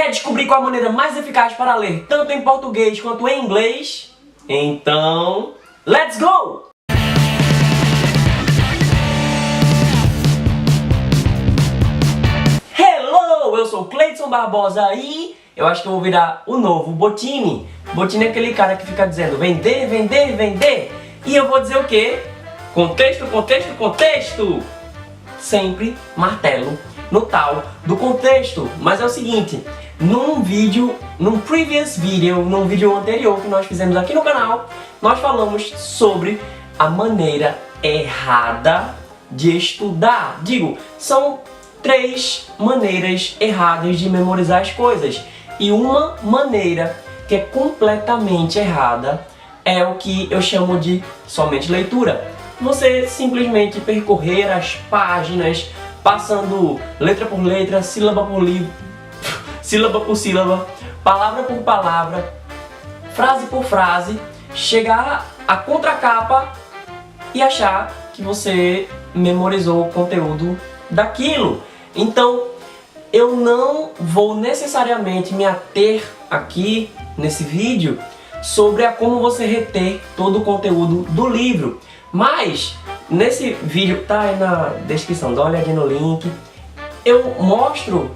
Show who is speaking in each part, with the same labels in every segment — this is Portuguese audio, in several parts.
Speaker 1: Quer descobrir qual a maneira mais eficaz para ler tanto em português quanto em inglês? Então, let's go! Hello! Eu sou o Cleidson Barbosa e eu acho que eu vou virar o novo Botini. Botini é aquele cara que fica dizendo vender, vender, vender. E eu vou dizer o quê? Contexto, contexto, contexto! Sempre martelo no tal do contexto. Mas é o seguinte, num vídeo anterior que nós fizemos aqui no canal, nós falamos sobre a maneira errada de estudar. Digo, são 3 maneiras erradas de memorizar as coisas. E uma maneira que é completamente errada é o que eu chamo de somente leitura. Você simplesmente percorrer as páginas, passando letra por letra, sílaba por sílaba, palavra por palavra, frase por frase, chegar à contracapa e achar que você memorizou o conteúdo daquilo. Então, eu não vou necessariamente me ater aqui nesse vídeo sobre como você reter todo o conteúdo do livro. Mas, nesse vídeo, tá aí na descrição, dá uma olhadinha no link, eu mostro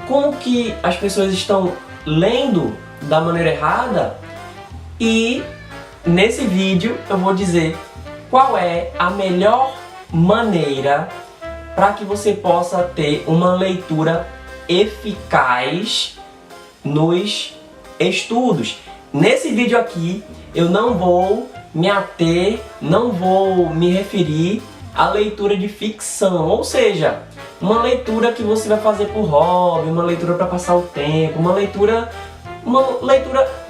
Speaker 1: como que as pessoas estão lendo da maneira errada e nesse vídeo eu vou dizer qual é a melhor maneira para que você possa ter uma leitura eficaz nos estudos. Nesse vídeo aqui eu não vou me ater, não vou me referir à leitura de ficção, ou seja, uma leitura que você vai fazer por hobby, uma leitura para passar o tempo, uma leitura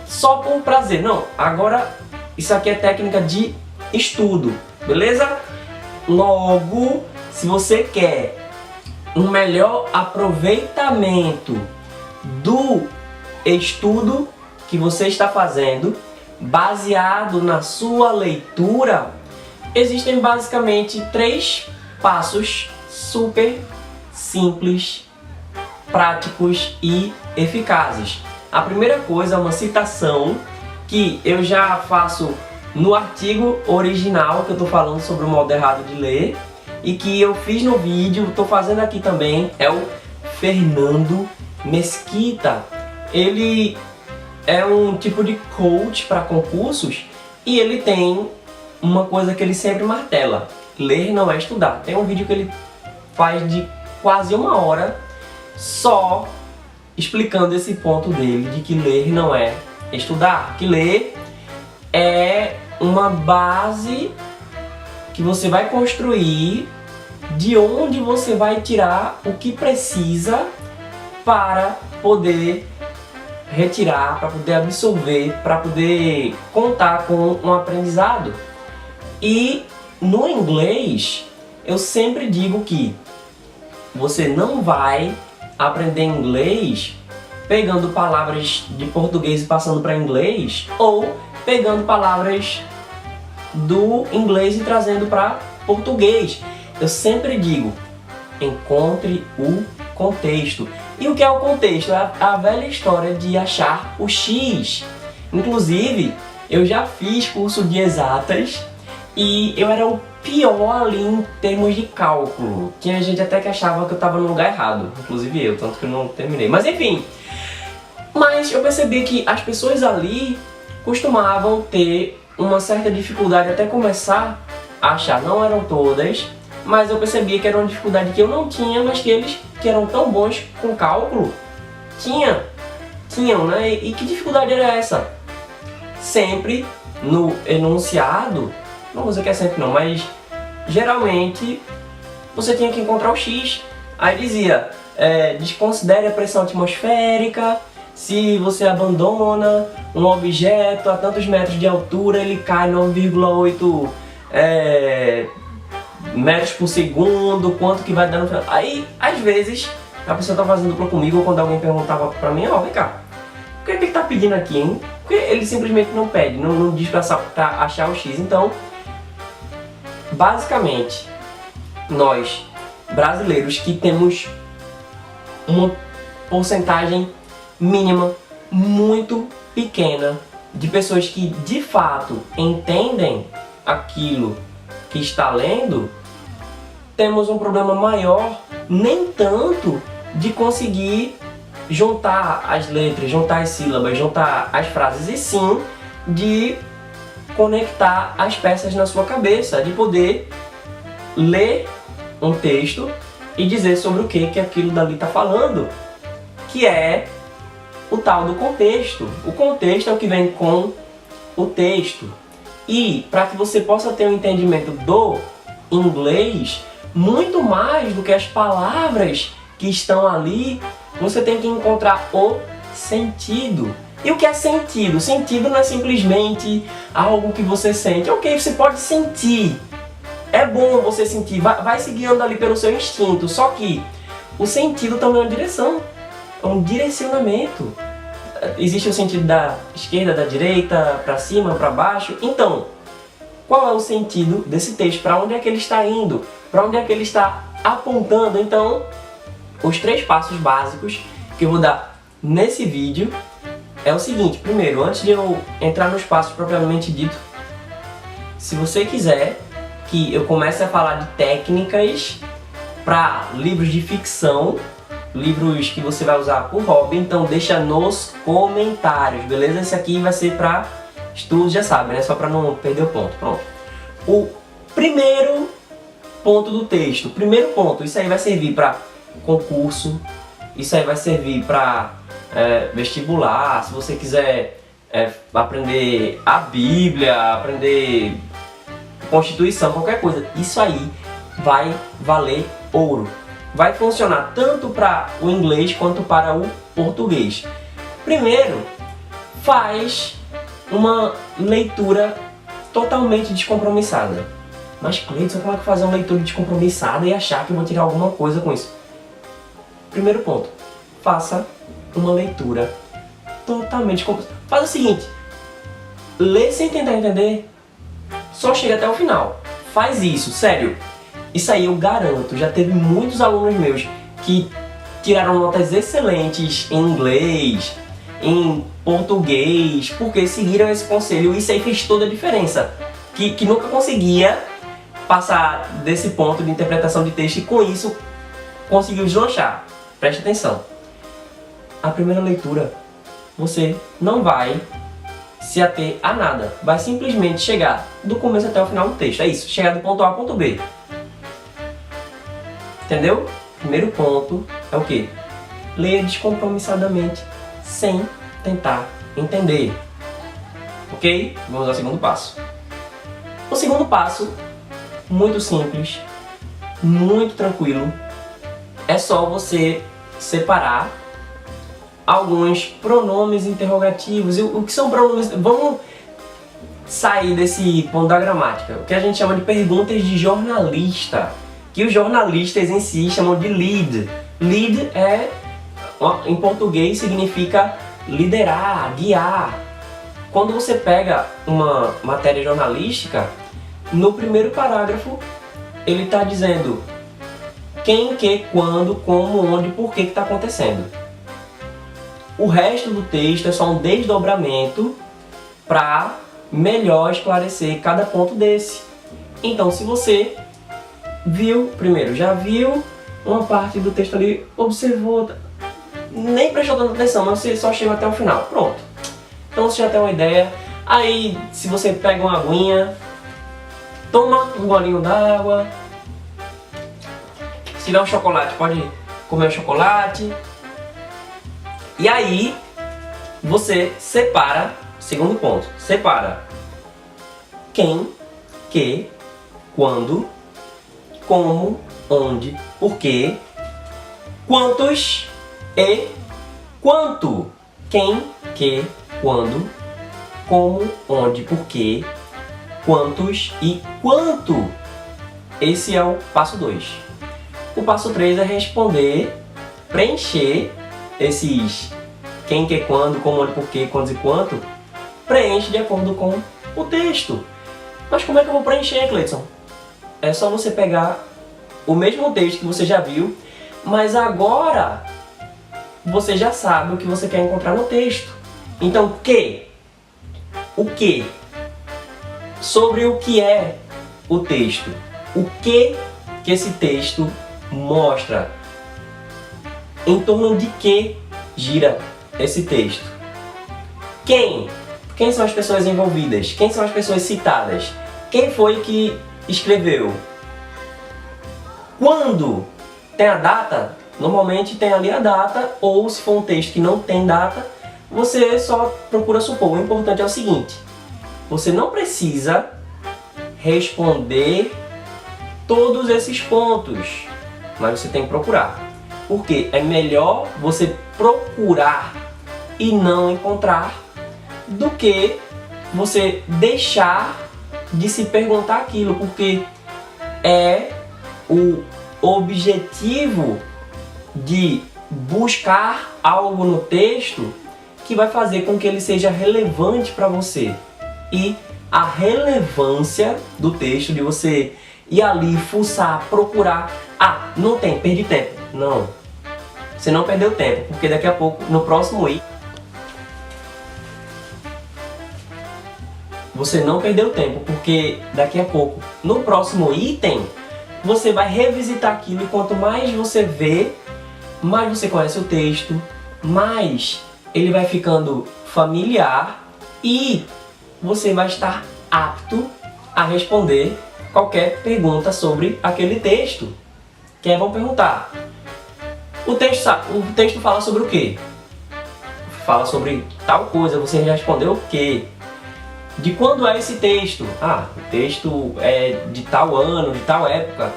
Speaker 1: só por prazer. Não, agora isso aqui é técnica de estudo, beleza? Logo, se você quer um melhor aproveitamento do estudo que você está fazendo, baseado na sua leitura, existem basicamente 3 passos super simples, práticos e eficazes. A primeira coisa é uma citação que eu já faço no artigo original que eu estou falando sobre o modo errado de ler e que eu fiz no vídeo, estou fazendo aqui também, é o Fernando Mesquita. Ele é um tipo de coach para concursos e ele tem uma coisa que ele sempre martela: ler não é estudar. Tem um vídeo que ele faz de quase 1 hora só explicando esse ponto dele de que ler não é estudar, que ler é uma base que você vai construir, de onde você vai tirar o que precisa para poder retirar, para poder absorver, para poder contar com um aprendizado. E no inglês eu sempre digo que você não vai aprender inglês pegando palavras de português e passando para inglês, ou pegando palavras do inglês e trazendo para português. Eu sempre digo, encontre o contexto. E o que é o contexto? É a velha história de achar o X. Inclusive, eu já fiz curso de exatas e eu era o pior ali em termos de cálculo. Tinha gente até que achava que eu estava no lugar errado, inclusive eu, tanto que eu não terminei. Mas enfim, eu percebi que as pessoas ali costumavam ter uma certa dificuldade até começar a achar. Não eram todas, mas eu percebia que era uma dificuldade que eu não tinha, mas que eles, que eram tão bons com cálculo, tinham, né? E que dificuldade era essa? Sempre no enunciado, não vou dizer que é sempre não, mas geralmente você tinha que encontrar o X. Aí dizia, desconsidere a pressão atmosférica, se você abandona um objeto a tantos metros de altura, ele cai 9,8 metros por segundo, quanto que vai dar no final. Aí, às vezes, a pessoa tá fazendo dupla comigo, ou quando alguém perguntava pra mim, vem cá, o que é que ele tá pedindo aqui, hein? Porque ele simplesmente não pede, não diz pra achar o X. Então, basicamente, nós, brasileiros, que temos uma porcentagem mínima, muito pequena, de pessoas que de fato entendem aquilo que está lendo, temos um problema maior, nem tanto de conseguir juntar as letras, juntar as sílabas, juntar as frases, e sim de conectar as peças na sua cabeça, de poder ler um texto e dizer sobre o que aquilo dali está falando, que é o tal do contexto. O contexto é o que vem com o texto. E para que você possa ter um entendimento do inglês, muito mais do que as palavras que estão ali, você tem que encontrar o sentido. E o que é sentido? Sentido não é simplesmente algo que você sente. Ok, você pode sentir. É bom você sentir, vai se guiando ali pelo seu instinto. Só que o sentido também é uma direção, é um direcionamento. Existe o sentido da esquerda, da direita, para cima, para baixo. Então, qual é o sentido desse texto? Para onde é que ele está indo? Para onde é que ele está apontando? Então, os 3 passos básicos que eu vou dar nesse vídeo é o seguinte. Primeiro, antes de eu entrar nos passos propriamente dito, se você quiser que eu comece a falar de técnicas para livros de ficção, livros que você vai usar por hobby, então deixa nos comentários, beleza? Esse aqui vai ser para estudo, já sabe, né? Só para não perder o ponto. Pronto. O primeiro ponto do texto, primeiro ponto, isso aí vai servir para concurso, isso aí vai servir para vestibular, se você quiser aprender a Bíblia, aprender Constituição, qualquer coisa, isso aí vai valer ouro. Vai funcionar tanto para o inglês quanto para o português. Primeiro, faz uma leitura totalmente descompromissada. Mas, Cleiton, como é que fazer uma leitura descompromissada e achar que eu vou tirar alguma coisa com isso? Primeiro ponto, faça uma leitura totalmente descompromissada. Faz o seguinte, lê sem tentar entender, só chega até o final. Faz isso, sério. Isso aí eu garanto, já teve muitos alunos meus que tiraram notas excelentes em inglês, em português, porque seguiram esse conselho, e isso aí fez toda a diferença. Que nunca conseguia passar desse ponto de interpretação de texto e com isso conseguiu deslanchar. Preste atenção. A primeira leitura, você não vai se ater a nada. Vai simplesmente chegar do começo até o final do texto. É isso, chegar do ponto A ao ponto B. Entendeu? Primeiro ponto é o quê? Leia descompromissadamente, sem tentar entender. Ok? Vamos ao segundo passo. O segundo passo, muito simples, muito tranquilo, é só você separar alguns pronomes interrogativos. E o que são pronomes? Vamos sair desse ponto da gramática. O que a gente chama de perguntas de jornalista, que os jornalistas em si chamam de lead. Lead em português significa liderar, guiar. Quando você pega uma matéria jornalística, no primeiro parágrafo ele está dizendo quem, que, quando, como, onde, por que está acontecendo. O resto do texto é só um desdobramento para melhor esclarecer cada ponto desse. Então, se você viu, primeiro, já viu uma parte do texto ali, observou, nem prestou tanta atenção, mas você só chegou até o final, pronto. Então você já tem uma ideia. Aí, se você pega uma aguinha, toma um golinho d'água. Se tiver um chocolate, pode comer o chocolate. E aí, você separa, segundo ponto, separa quem, que, quando, como, onde, porquê, quantos e quanto. Quem, que, quando, como, onde, porquê, quantos e quanto. Esse é o passo 2. O passo 3 é responder, preencher esses quem, que, quando, como, onde, porquê, quantos e quanto. Preenche de acordo com o texto. Mas como é que eu vou preencher, Cleiton? É só você pegar o mesmo texto que você já viu, mas agora você já sabe o que você quer encontrar no texto. Então, o que? Sobre o que é o texto. O que esse texto mostra? Em torno de que gira esse texto? Quem são as pessoas envolvidas? Quem são as pessoas citadas? Quem foi que escreveu? Quando? Tem a data? Normalmente tem ali a data, ou se for um texto que não tem data, você só procura supor. O importante é o seguinte: você não precisa responder todos esses pontos, mas você tem que procurar. Porque é melhor você procurar e não encontrar do que você deixar de se perguntar aquilo, porque é o objetivo de buscar algo no texto que vai fazer com que ele seja relevante para você. E a relevância do texto, de você ir ali, fuçar, procurar. Ah, não tem, perdi tempo. Não, você não perdeu tempo, porque daqui a pouco, no próximo item, você não perdeu tempo, porque daqui a pouco, no próximo item, você vai revisitar aquilo, e quanto mais você vê, mais você conhece o texto, mais ele vai ficando familiar e você vai estar apto a responder qualquer pergunta sobre aquele texto. Que vão perguntar: o texto fala sobre o quê? Fala sobre tal coisa, você já respondeu o quê? De quando é esse texto? Ah, o texto é de tal ano, de tal época.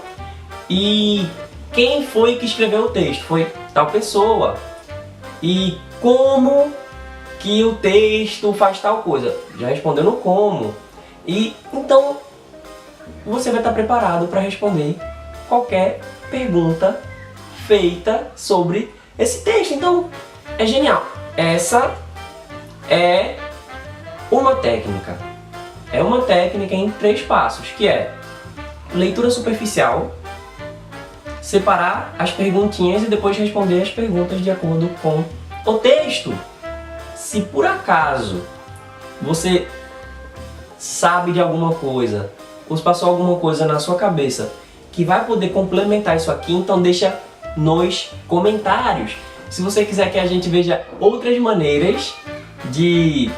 Speaker 1: E quem foi que escreveu o texto? Foi tal pessoa. E como que o texto faz tal coisa? Já respondeu no como. E então você vai estar preparado para responder qualquer pergunta feita sobre esse texto. Então é genial. Essa é uma técnica. É uma técnica em 3 passos, que é leitura superficial, separar as perguntinhas e depois responder as perguntas de acordo com o texto. Se por acaso você sabe de alguma coisa, ou se passou alguma coisa na sua cabeça que vai poder complementar isso aqui, então deixa nos comentários. Se você quiser que a gente veja outras maneiras de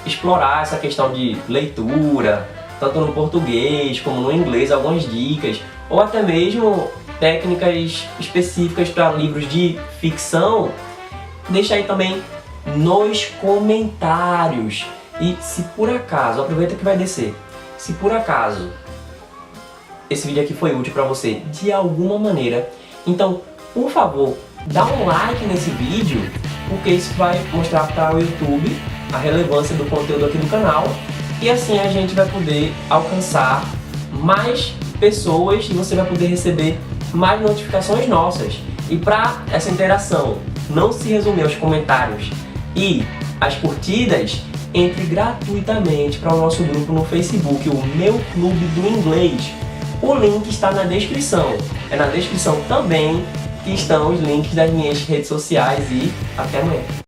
Speaker 1: explorar essa questão de leitura, tanto no português como no inglês, algumas dicas, ou até mesmo técnicas específicas para livros de ficção, deixa aí também nos comentários. E se por acaso, aproveita que vai descer, se por acaso esse vídeo aqui foi útil para você de alguma maneira, então por favor, dá um like nesse vídeo, porque isso vai mostrar para o YouTube a relevância do conteúdo aqui do canal, e assim a gente vai poder alcançar mais pessoas e você vai poder receber mais notificações nossas. E para essa interação não se resumir aos comentários e às curtidas, entre gratuitamente para o nosso grupo no Facebook, o Meu Clube do Inglês. O link está na descrição. É na descrição também que estão os links das minhas redes sociais, e até amanhã.